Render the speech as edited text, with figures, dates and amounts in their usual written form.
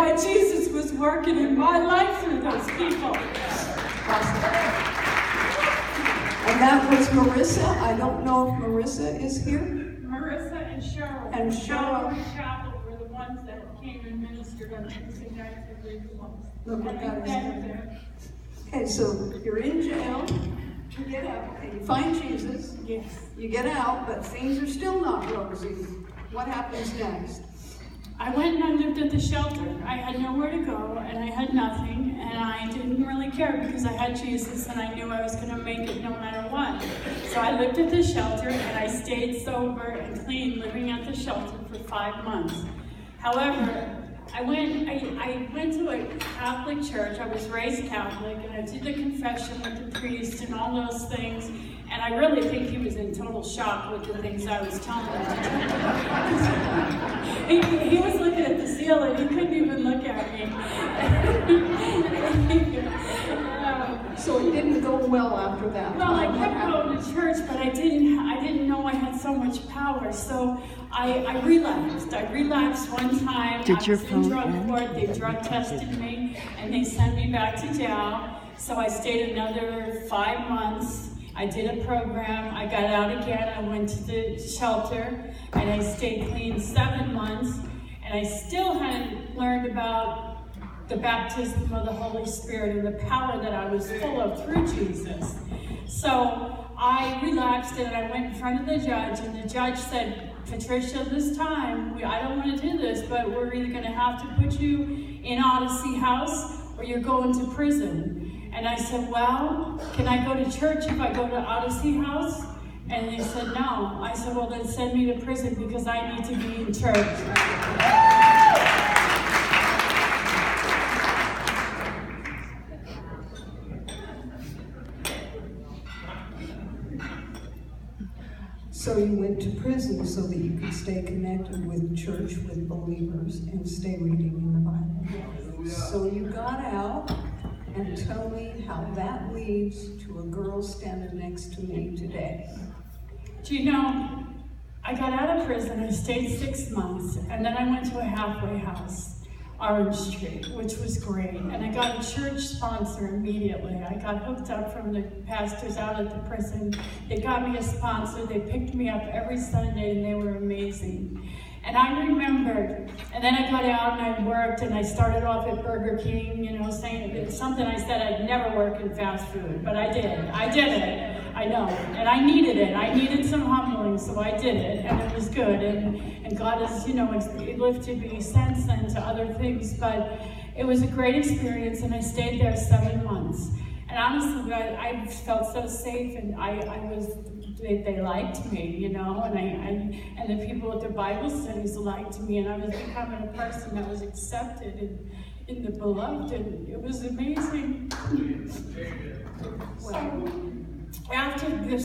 God, Jesus was working in my life through those people. And that was Marissa. I don't know if Marissa is here. Marissa and Cheryl. And Cheryl. Calvary Chapel were the ones that came and ministered on Tuesday nights every month. Look what God is doing. There. Okay, so you're in jail. You get out. Okay, you find Jesus. Yes. You get out, but things are still not rosy. What happens next? I went and I lived at the shelter. I had nowhere to go, and I had nothing, and I didn't really care because I had Jesus, and I knew I was going to make it no matter what. So I lived at the shelter, and I stayed sober and clean living at the shelter for 5 months. However, I went to a Catholic church. I was raised Catholic, and I did the confession with the priest and all those things. And I really think he was in total shock with the things I was telling him. He was looking at the ceiling. He couldn't even look at me. So it didn't go well after that. Well, I kept going to church, but I didn't know I had so much power. So I relapsed. I relapsed one time. Did your phone I was in drug end? court. They drug tested me, and they sent me back to jail. So I stayed another 5 months. I did a program. I got out again. I went to the shelter, and I stayed clean 7 months. And I still hadn't learned about the baptism of the Holy Spirit and the power that I was full of through Jesus. So I relapsed, and I went in front of the judge, and the judge said, Patricia, this time, I don't want to do this, but we're either going to have to put you in Odyssey House or you're going to prison. And I said, well, can I go to church if I go to Odyssey House? And they said, no. I said, well, then send me to prison because I need to be in church. So you went to prison so that you could stay connected with church, with believers, and stay reading in the Bible. So you got out, and tell me how that leads to a girl standing next to me today. Do you know, I got out of prison, I stayed 6 months, and then I went to a halfway house, Orange Street, which was great. And I got a church sponsor immediately. I got hooked up from the pastors out at the prison. They got me a sponsor. They picked me up every Sunday, and they were amazing. And I remembered, and then I got out and I worked, and I started off at Burger King, you know, saying it's something I said I'd never work in fast food, but I did. I did it. I know. And I needed it. I needed some humbling, so I did it, and it was good. And God has, you know, lifted me since then to other things, but it was a great experience, and I stayed there 7 months. And honestly, I felt so safe, and they liked me, you know, and the people at the Bible studies liked me, and I was becoming a person that was accepted in the beloved, and it was amazing. So, after this